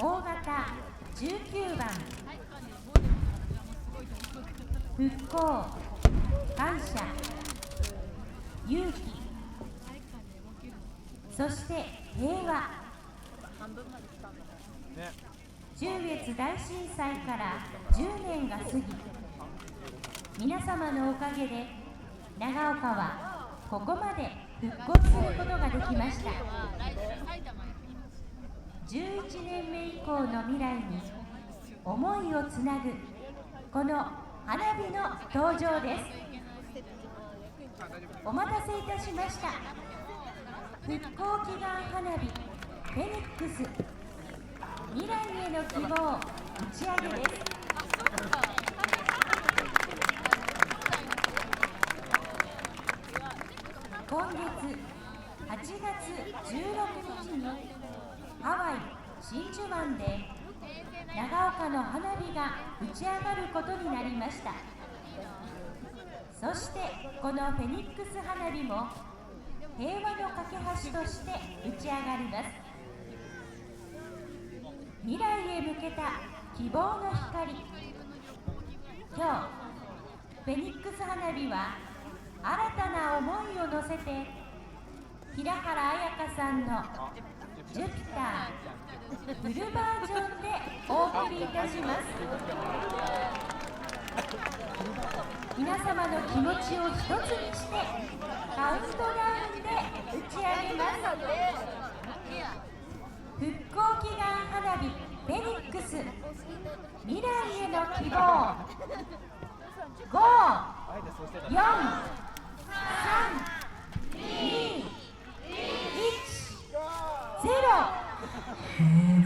大型19番復興、感謝、勇気、そして平和。中越大震災から10年が過ぎ、皆様のおかげで長岡はここまで復興することができました。11年目以降の未来に思いをつなぐこの花火の登場です。お待たせいたしました。復興祈願花火フェニックス、未来への希望打ち上げです。今月8月16日にハワイ真珠湾で長岡の花火が打ち上がることになりました。そしてこのフェニックス花火も平和の架け橋として打ち上がります。未来へ向けた希望の光。今日フェニックス花火は新たな思いを乗せて平原綾香さんのジュピターフルバージョンでお送りいたします。皆様の気持ちを一つにしてカウントダウンで打ち上げます。復興祈願花火フェニックス、未来への希望。5、4、3、2、1、0。